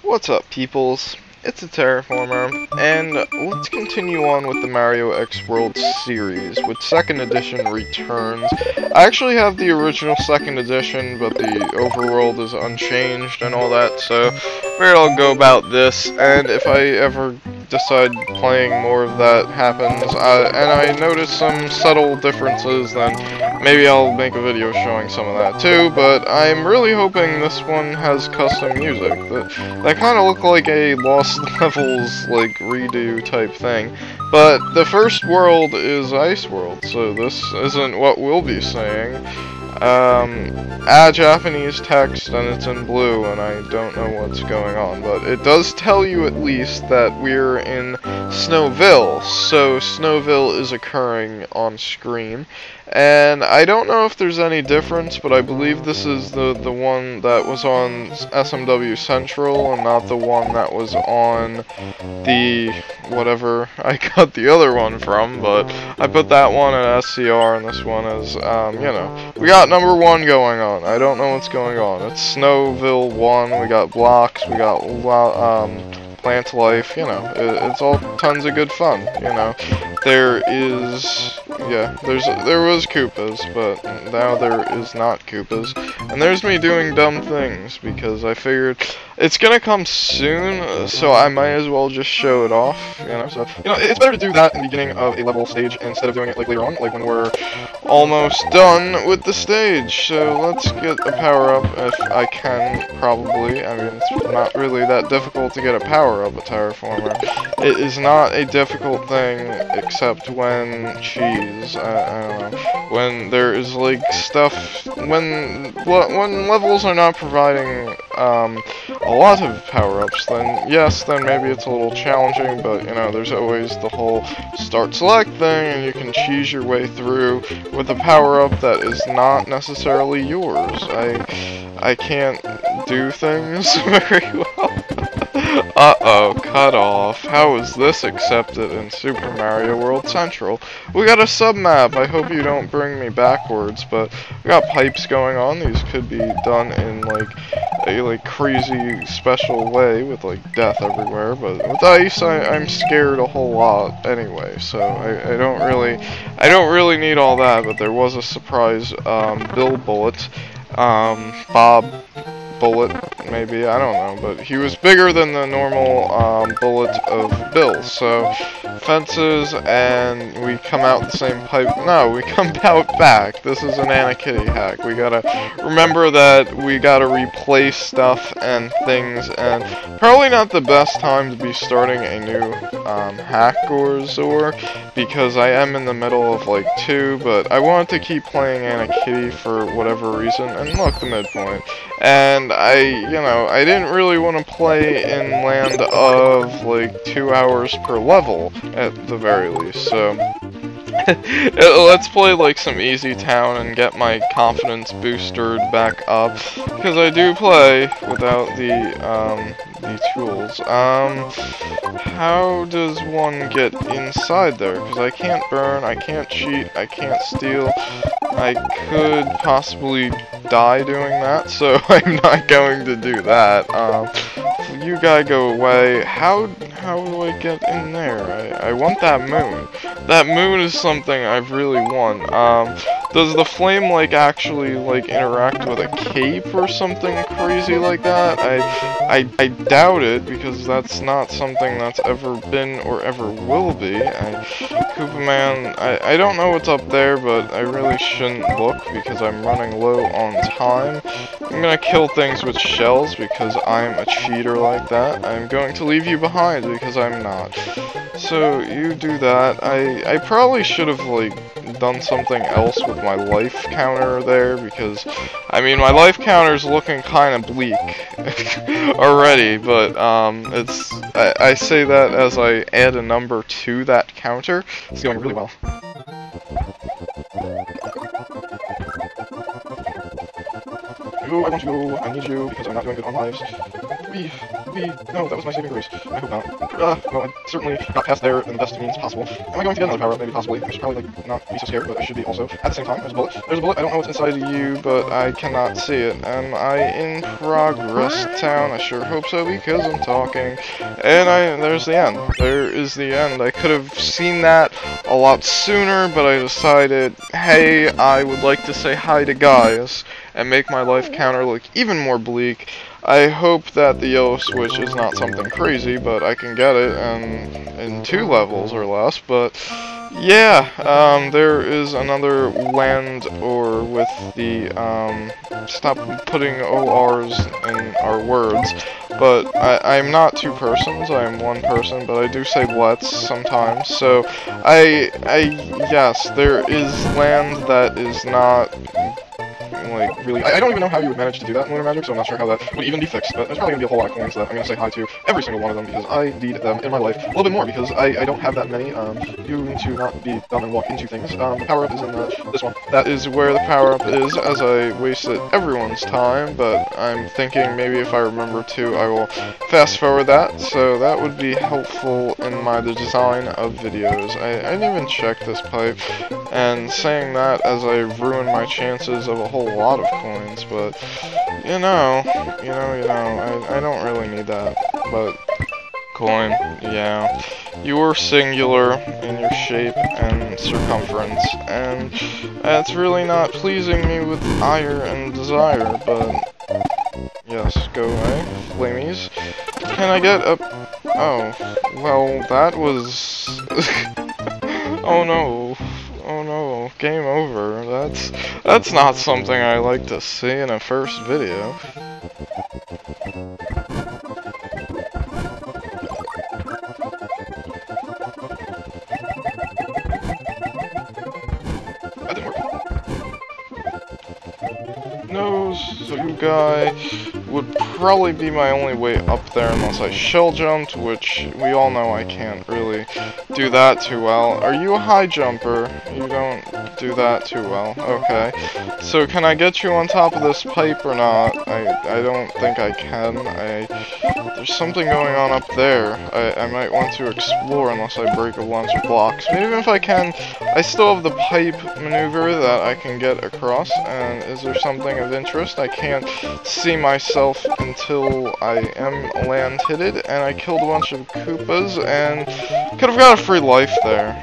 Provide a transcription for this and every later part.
What's up, peoples? It's a Terraformer, and let's continue on with the Mario X World series, with 2nd edition returns. I actually have the original 2nd edition, but the overworld is unchanged and all that, so figured I'll go about this, and if I ever decide playing more of that happens, and I notice some subtle differences, then maybe I'll make a video showing some of that too, but I'm really hoping this one has custom music. That kind of looked like a Lost Levels, like, redo type thing. But the first world is Ice World, so this isn't what we'll be saying. Japanese text, and it's in blue, and I don't know what's going on, but it does tell you at least that we're in Snowville, so Snowville is occurring on screen. And I don't know if there's any difference, but I believe this is the one that was on SMW Central and not the one that was on the whatever I got the other one from, but I put that one at SCR and this one is, you know, we got number 1 going on. I don't know what's going on. It's Snowville 1, we got blocks, we got, plant life, you know, it's all tons of good fun, you know. There is, yeah, there was Koopas, but now there is not Koopas. And there's me doing dumb things, because I figured it's gonna come soon, so I might as well just show it off, you know. So, you know, it's better to do that in the beginning of a level stage instead of doing it, like, later on, like when we're almost done with the stage. So let's get a power-up if I can, probably. I mean, it's not really that difficult to get a power-up at Terraformer. It is not a difficult thing, except when cheese, I don't know, when there is, like, stuff, when levels are not providing, a lot of power-ups, then yes, then maybe it's a little challenging, but, you know, there's always the whole start select thing, and you can cheese your way through with a power-up that is not necessarily yours. I can't do things very well. Uh-oh, cut off. How is this accepted in Super Mario World Central? We got a sub-map. I hope you don't bring me backwards, but we got pipes going on. These could be done in, like, a crazy special way with, like, death everywhere, but with ice, I'm scared a whole lot anyway, so I don't really need all that, but there was a surprise, Bill Bullet, Bob Bullet, maybe, I don't know, but he was bigger than the normal, bullet of Bill, so fences, and we come out the same pipe. No, we come out back. This is an Anakitty hack. We gotta remember that we gotta replace stuff and things, and probably not the best time to be starting a new hack or Zor, because I am in the middle of like 2, but I wanted to keep playing Anakitty for whatever reason, and look, the midpoint. And I didn't really want to play in land of like 2 hours per level at the very least, so let's play like some easy town and get my confidence boosted back up, because I do play without the tools. How does one get inside there? Because I can't burn, I can't cheat, I can't steal. I could possibly die doing that, so I'm not going to do that. You gotta go away. How do I get in there? I want that moon. That moon is something I really want. Does the flame, like, actually, like, interact with a cape or something crazy like that? I doubt it, because that's not something that's ever been or ever will be. Koopa Man, I don't know what's up there, but I really shouldn't look, because I'm running low on time. I'm gonna kill things with shells, because I'm a cheater like that. I'm going to leave you behind, because I'm not. So, you do that. I probably should have, like, done something else with my life counter there, because, I mean, my life counter's looking kind of bleak already, but, I say that as I add a number to that counter. It's going really well. you, I want you, I need you, because I'm not doing good on lives. No, that was my saving grace. I hope not. Well, I certainly got past there in the best means possible. Am I going to get another power-up? Maybe, possibly. I should probably, like, not be so scared, but I should be also. At the same time, there's a bullet. There's a bullet. I don't know what's inside of you, but I cannot see it. Am I in Progress Town? I sure hope so, because I'm talking. And there's the end. There is the end. I could have seen that a lot sooner, but I decided, hey, I would like to say hi to guys and make my life counter look even more bleak. I hope that the yellow switch is not something crazy, but I can get it in 2 levels or less. But yeah, there is another land or with the stop putting ORs in our words. But I'm not 2 persons, I am 1 person, but I do say let's sometimes. So yes, there is land that is not like, really, I don't even know how you would manage to do that in Lunar Magic, so I'm not sure how that would even be fixed, but there's probably going to be a whole lot of coins that I'm going to say hi to every single one of them, because I need them in my life a little bit more, because I don't have that many, due to not be dumb and walk into things. The power-up is in this one. That is where the power-up is, as I wasted everyone's time, but I'm thinking maybe if I remember to, I will fast-forward that, so that would be helpful in the design of videos. I didn't even check this pipe, and saying that as I ruin my chances of a whole lot of coins, but you know, I don't really need that, but coin, yeah, you are singular in your shape and circumference, and it's really not pleasing me with ire and desire, but yes, go away, flamies. Can I get a... oh, well, that was... oh no. Oh no, game over. That's not something I like to see in a first video. That didn't work. No, so you guy would probably be my only way up there unless I shell jumped, which we all know I can't really do that too well. Are you a high jumper? You don't do that too well. Okay. So can I get you on top of this pipe or not? I don't think I can. There's something going on up there. I might want to explore unless I break a bunch of blocks. But even if I can, I still have the pipe maneuver that I can get across. And is there something of interest? I can't see myself until I am land-hitted, and I killed a bunch of Koopas, and could have got a free life there.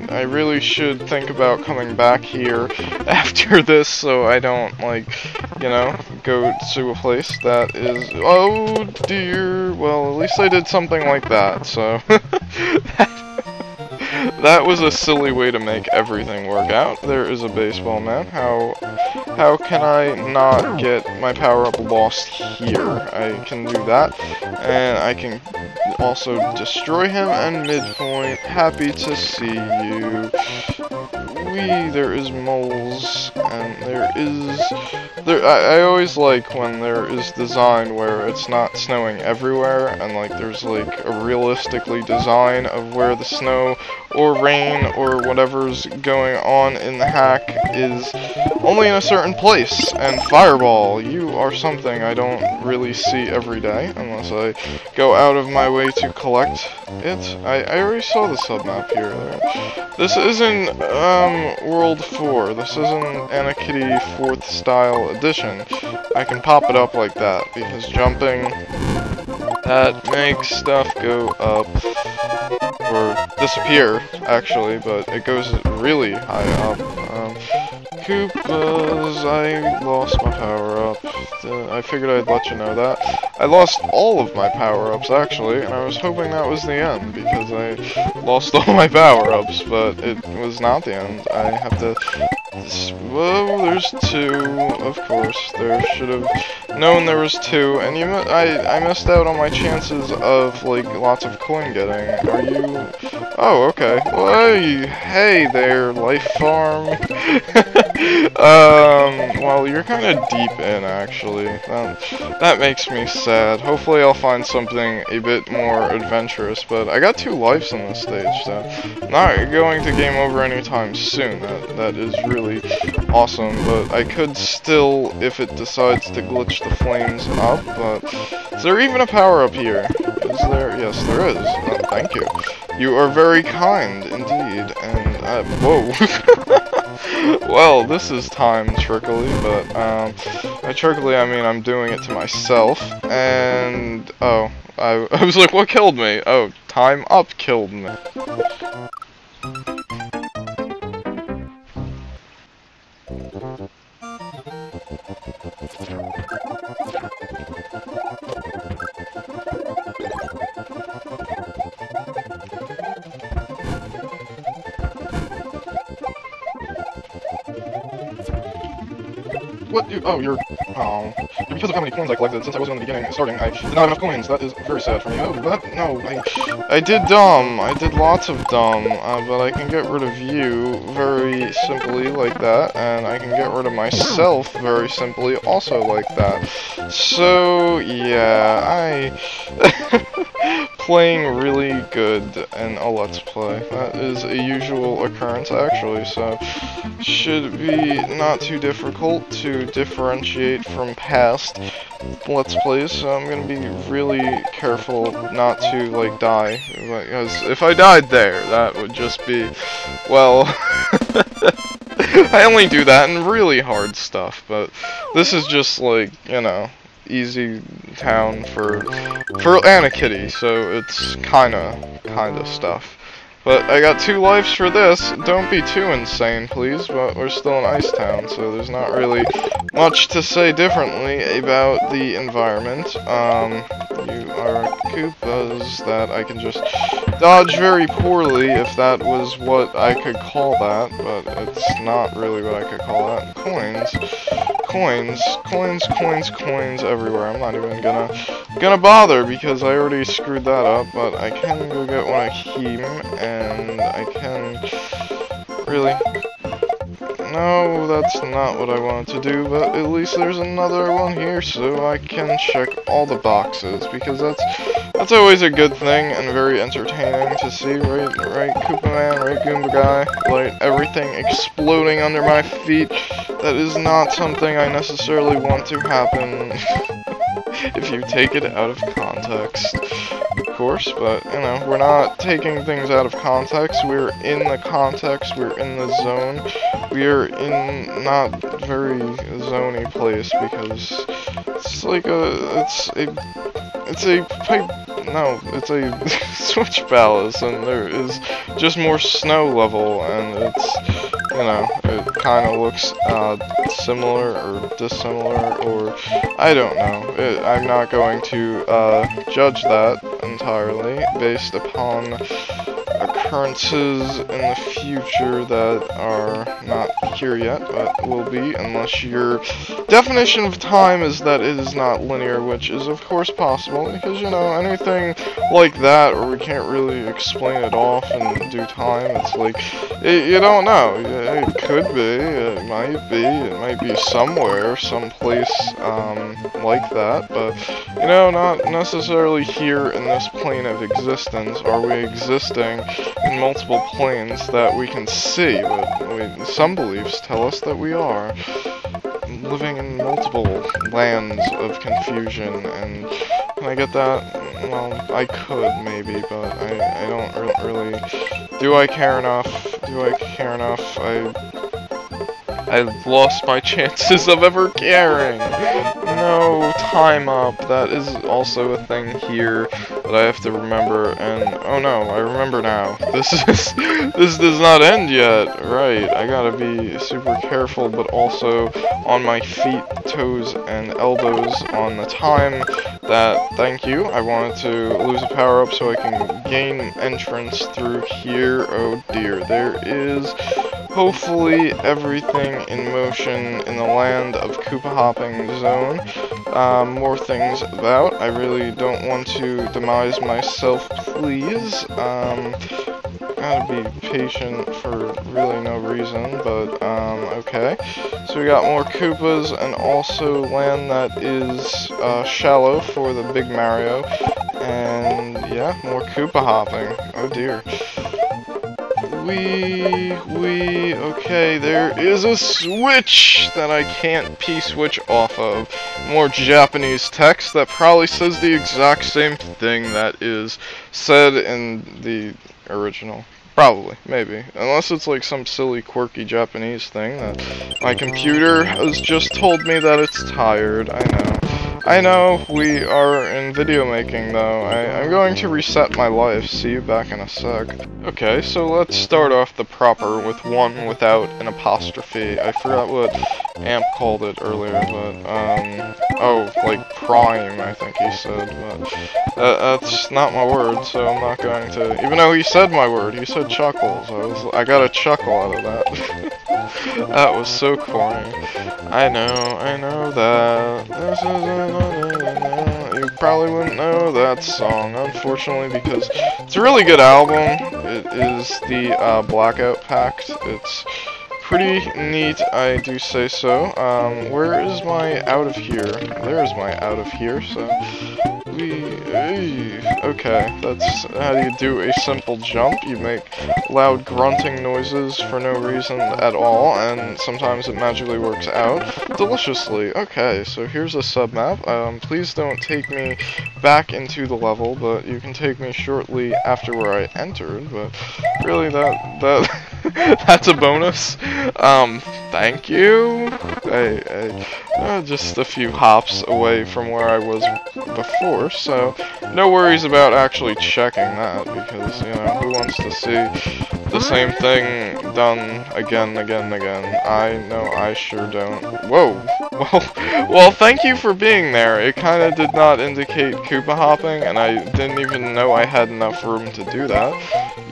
I really should think about coming back here after this, so I don't, like, you know, go to a place that is, oh dear, well, at least I did something like that, so, that was a silly way to make everything work out. There is a baseball man. How can I not get my power-up lost here? I can do that, and I can also destroy him, and Midpoint, happy to see you. There is moles, and I always like when there is design where it's not snowing everywhere, and like there's like a realistically design of where the snow or rain or whatever's going on in the hack is only in a certain place. And Fireball, you are something I don't really see every day unless I go out of my way to collect it. I already saw the submap here. This isn't World 4. This isn't Anakitty 4th style edition. I can pop it up like that because jumping, that makes stuff go up. Or disappear, actually, but it goes really high up. Koopas, I lost my power-up. I figured I'd let you know that. I lost all of my power-ups, actually, and I was hoping that was the end, because I lost all my power-ups, but it was not the end. I have to... Whoa, there's 2, of course. There should have known there was 2, and I missed out on my chances of, like, lots of coin getting. Are you... Oh, okay. Well, hey there, Life Farm. Well, you're kind of deep in, actually. That makes me sad. Hopefully I'll find something a bit more adventurous, but I got 2 lives on this stage, so not going to game over anytime soon. That is really really awesome, but I could still, if it decides to glitch the flames up, but is there even a power-up here? Is there? Yes, there is. Oh, thank you. You are very kind, indeed, and, whoa. Well, this is time trickly, but, by trickly I mean I'm doing it to myself, and, oh, I was like, what killed me? Oh, time up killed me. What? You're because of how many coins I collected since I wasn't in the beginning starting, I did not have enough coins. That is very sad for me. Oh, what? No, I did dumb. I did lots of dumb, but I can get rid of you very simply like that, and I can get rid of myself very simply also like that. So, yeah, playing really good in a Let's Play. That is a usual occurrence, actually, so should be not too difficult to differentiate from past Let's Plays, so I'm gonna be really careful not to, like, die, because if I died there, that would just be, well, I only do that in really hard stuff, but this is just, like, you know, easy town for Anna Kitty, so it's kinda stuff. But I got 2 lives for this. Don't be too insane, please, but we're still in Ice Town, so there's not really much to say differently about the environment. You are Koopas that I can just dodge very poorly, if that was what I could call that, but it's not really what I could call that. Coins everywhere. I'm not even gonna bother because I already screwed that up, but I can go get one of him, and I can really. No, that's not what I wanted to do, but at least there's another one here, so I can check all the boxes, because that's always a good thing and very entertaining to see, right, Koopa Man, right, Goomba Guy, like, everything exploding under my feet. That is not something I necessarily want to happen if you take it out of context. Of course, but, you know, we're not taking things out of context, we're in the context, we're in the zone, we are in not very zony place, because it's like it's a switch palace, and there is just more snow level, and it's, you know, it kind of looks similar or dissimilar, or I don't know. I'm not going to judge that entirely based upon occurrences in the future that are not here yet, but will be, unless your definition of time is that it is not linear, which is of course possible, because, you know, anything like that, or we can't really explain it off in due time, it's like, you don't know, it could be, it might be somewhere, someplace, like that, but, you know, not necessarily here in this plane of existence are we existing in multiple planes that we can see, but some beliefs tell us that we are living in multiple lands of confusion, and can I get that? Well, I could, maybe, but I don't really... Do I care enough? I've lost my chances of ever caring. No, time up. That is also a thing here that I have to remember, and oh no, I remember now. This does not end yet. Right, I gotta be super careful, but also on my feet, toes, and elbows on the time. Thank you. I wanted to lose a power-up so I can gain entrance through here. Oh dear, there is hopefully everything in motion in the land of Koopa Hopping Zone. More things about. I really don't want to demise myself, please. Gotta be patient for really no reason, but, okay. So we got more Koopas, and also land that is, shallow for the big Mario. And, yeah, more Koopa hopping. Oh dear. Okay, there is a switch that I can't P-switch off of. More Japanese text that probably says the exact same thing that is said in the original. Probably, maybe. Unless it's like some silly, quirky Japanese thing that my computer has just told me that it's tired. I know, we are in video making though. I'm going to reset my life. See you back in a sec. Okay, so let's start off the proper with one without an apostrophe. I forgot what Amp called it earlier, but, oh, like prime, I think he said, but that's not my word, so I'm not going to, even though he said my word, he said chuckles. I got a chuckle out of that. That was so corny. I know that. This is you probably wouldn't know that song, unfortunately, because it's a really good album. It is the Blackout Pact. It's pretty neat, I do say so. Where is my out of here? There's my out of here, so okay, that's how you do a simple jump. You make loud grunting noises for no reason at all, and sometimes it magically works out deliciously. Okay, so here's a sub-map. Please don't take me back into the level, but you can take me shortly after where I entered, but really that's a bonus. Thank you. Just a few hops away from where I was before, so no worries about actually checking that, because, you know, who wants to see the same thing done again. I know I sure don't. Whoa. Well, thank you for being there. It kind of did not indicate Koopa hopping, and I didn't even know I had enough room to do that.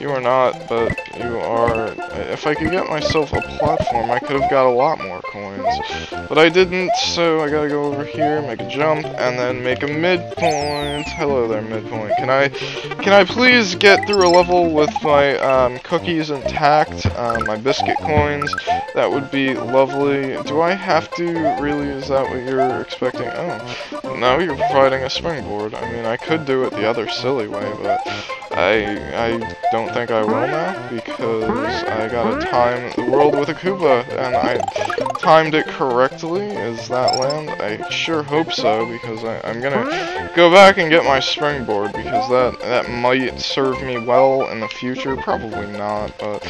You are not, but you are. If I could get myself a platform, I could have got a lot more coins. But I didn't, so I gotta go over here, make a jump, and then make a midpoint. Hello there, midpoint. Can I please get through a level with my cookies intact, my biscuit coins? That would be lovely. Do I have to really? Is that what you're expecting? Oh, no, you're providing a springboard. I mean, I could do it the other silly way, but I don't think I will now, because I gotta time the world with a Koopa, and I timed it correctly. Is that land? I sure hope so, because I'm gonna go back and get my springboard, because that might serve me well in the future. Probably not, but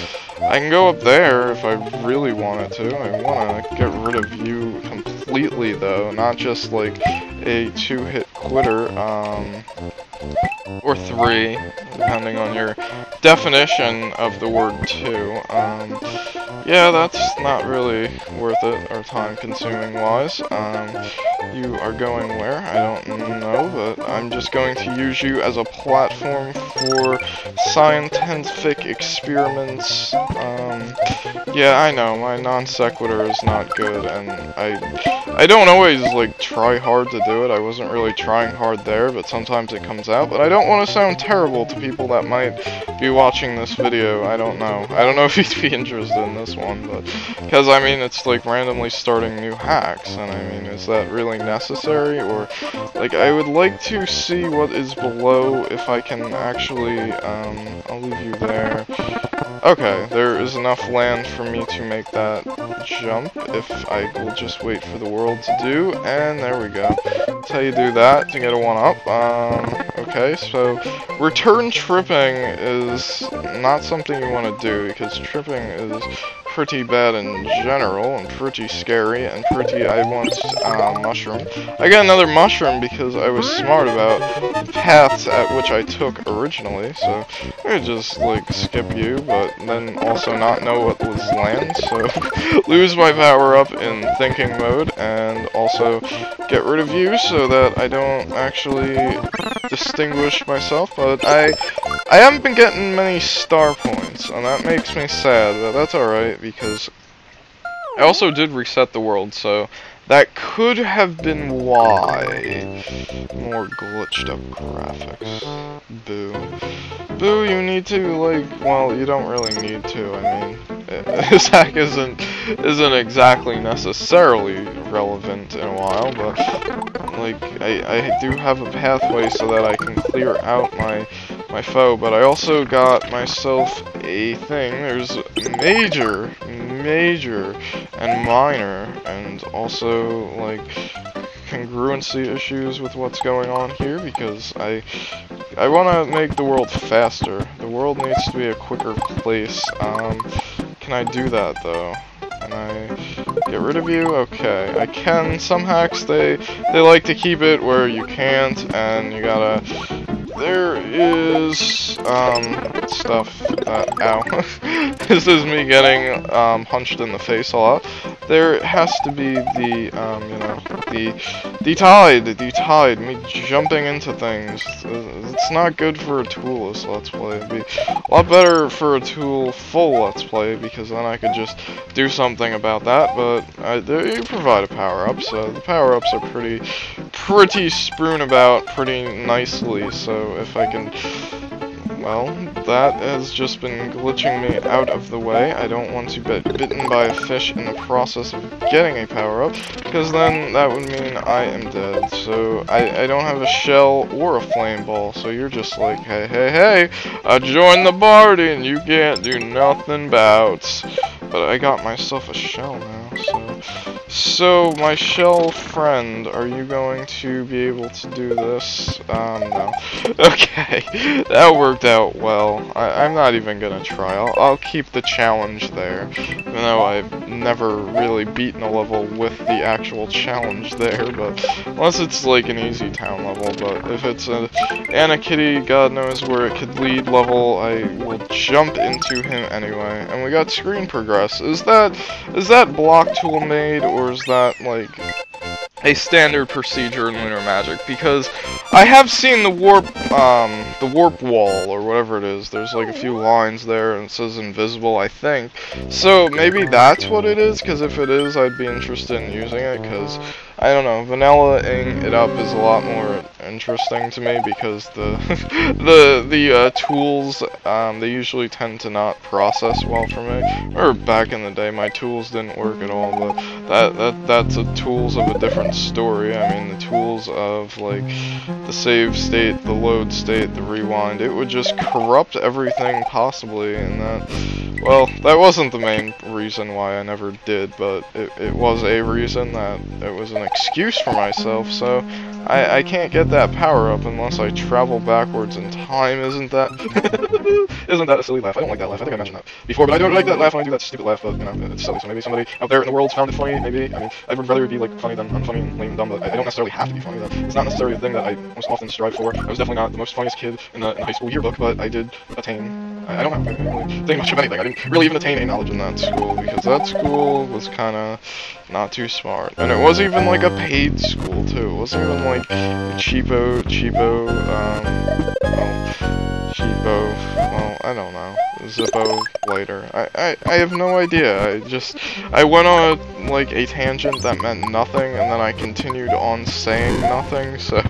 I can go up there if I really wanted to. I want to get rid of you completely, though, not just like a two-hit quitter, or three, depending on your definition of the word two. Yeah, that's not really worth it, or time-consuming wise. You are going where? I don't know, but I'm just going to use you as a platform for scientific experiments. Yeah, I know, my non sequitur is not good, and I don't always, like, try hard to do it. I wasn't really trying hard there, but sometimes it comes out. But I don't want to sound terrible to people that might be watching this video. I don't know. I don't know if you'd be interested in this one, but because, I mean, it's like randomly starting new hacks, and I mean, is that really necessary? Or, like, I would like to see what is below if I can actually, I'll leave you there. Okay, there is enough land for me to make that jump if I will just wait for the world to do, and there we go. That's how you do that to get a 1-up. Okay, so return tripping is not something you want to do, because tripping is pretty bad in general, and pretty scary, and pretty, I want, mushroom. I got another mushroom because I was smart about the paths at which I took originally, so I could just, like, skip you, but then also not know what was land, so lose my power up in thinking mode, and also get rid of you so that I don't actually distinguish myself, but I haven't been getting many star points, and that makes me sad, but that's alright, because I also did reset the world, so that could have been why. More glitched up graphics. Boo. Boo, you need to, like, well, you don't really need to, I mean, this hack isn't exactly necessarily relevant in a while, but, like, I do have a pathway so that I can clear out my my foe, but I also got myself a thing. There's major, and minor, and also, like, congruency issues with what's going on here, because I want to make the world faster. The world needs to be a quicker place. Can I do that, though? Can I get rid of you? Okay, I can. Some hacks, they like to keep it where you can't, and you gotta... There is, stuff, ow. This is me getting, punched in the face a lot. There has to be the, you know, the tide, me jumping into things. It's not good for a toolless Let's Play. It'd be a lot better for a tool full Let's Play, because then I could just do something about that, but you provide a power-up, so the power-ups are pretty strewn about pretty nicely, so if I can... Well, that has just been glitching me out of the way. I don't want to get bitten by a fish in the process of getting a power-up, because then that would mean I am dead. So, I don't have a shell or a flame ball, so you're just like, hey, I joined the party and you can't do nothing bout. But I got myself a shell now, so my shell friend, are you going to be able to do this? No. Okay, that worked out well. I'm not even gonna try. I'll keep the challenge there, even though I've never really beaten a level with the actual challenge there, but unless it's like an easy town level, but if it's an Anna Kitty, God knows where it could lead level, I will jump into him anyway. And we got screen progress. Is that block tool made, or is that like a standard procedure in Lunar Magic? Because I have seen the warp wall, or whatever it is. There's like a few lines there, and it says invisible, I think. So maybe that's what it is, because if it is, I'd be interested in using it, because I don't know, vanilla-ing it up is a lot more interesting to me, because the tools, they usually tend to not process well for me. Or back in the day, my tools didn't work at all, but that's the tools of a different story. I mean, the tools of, like, the save state, the load state, the rewind, it would just corrupt everything possibly, and that wasn't the main reason why I never did, but it was a reason that it was an excuse for myself, so I can't get that power up unless I travel backwards in time. Isn't that a silly laugh? I don't like that laugh. I think I mentioned that before, but I don't like that laugh when I do that stupid laugh, but, you know, it's silly, so maybe somebody out there in the world found it funny, maybe. I mean, I would rather be, like, funny than unfunny and lame and dumb, but I don't necessarily have to be funny. It's not necessarily a thing that I most often strive for. I was definitely not the most funniest kid in the high school yearbook, but I did attain... I don't know, I didn't really think much of anything. I didn't really even attain a knowledge in that school, because that school was kinda not too smart. And it wasn't even like a paid school, too. It wasn't even like cheapo, well, I don't know, Zippo later. I have no idea. I went on like a tangent that meant nothing, and then I continued on saying nothing, so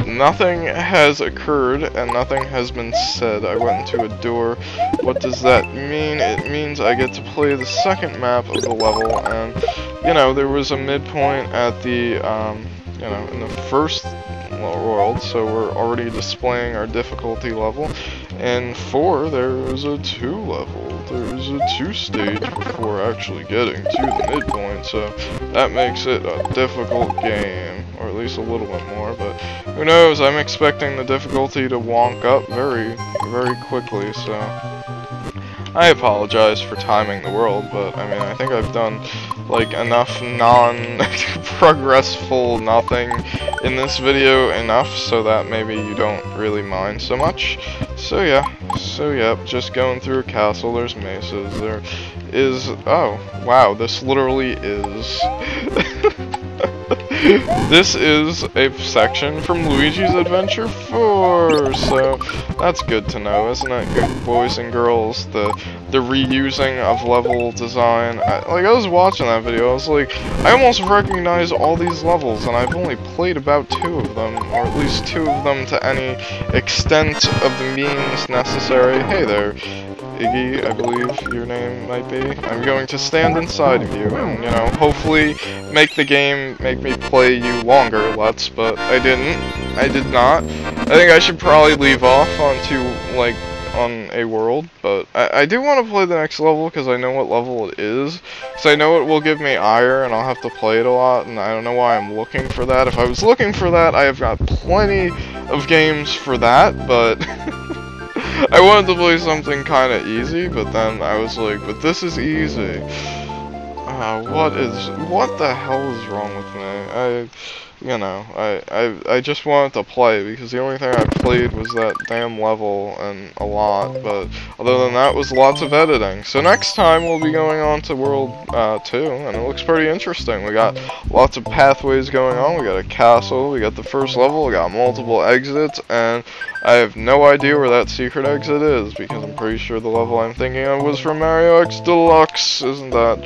nothing has occurred, and nothing has been said. I went into a door. What does that mean? It means I get to play the second map of the level, and, you know, there was a midpoint at the, you know, in the first world, so we're already displaying our difficulty level. In 4, there was a 2 level. There's a 2 stage before actually getting to the midpoint, so that makes it a difficult game, or at least a little bit more, but who knows, I'm expecting the difficulty to wonk up very, very quickly, so I apologize for timing the world, but I mean, I think I've done like enough non-progressful nothing in this video enough so that maybe you don't really mind so much. So yeah, just going through a castle, there's mesas, there is, oh, wow, this literally is... This is a section from Luigi's Adventure 4, so that's good to know, isn't it, good boys and girls? The reusing of level design. I was watching that video, I was like, I almost recognize all these levels, and I've only played about 2 of them, or at least 2 of them to any extent of the means necessary. Hey there, Iggy, I believe your name might be. I'm going to stand inside of you and, you know, hopefully make the game make me play you longer, but I didn't. I did not. think I should probably leave off onto, like, on a world, but I do want to play the next level because I know what level it is. So I know it will give me ire and I'll have to play it a lot, and I don't know why I'm looking for that. If I was looking for that, I have got plenty of games for that, but I wanted to play something kind of easy, but then I was like, but this is easy. What the hell is wrong with me? I just wanted to play because the only thing I played was that damn level and a lot, but other than that was lots of editing. So next time we'll be going on to World 2, and it looks pretty interesting. We got lots of pathways going on, we got a castle, we got the first level, we got multiple exits, and I have no idea where that secret exit is because I'm pretty sure the level I'm thinking of was from Mario X Deluxe. Isn't that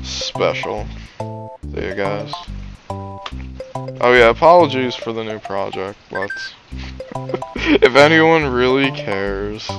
special? See you guys. Oh yeah, apologies for the new project, but if anyone really cares.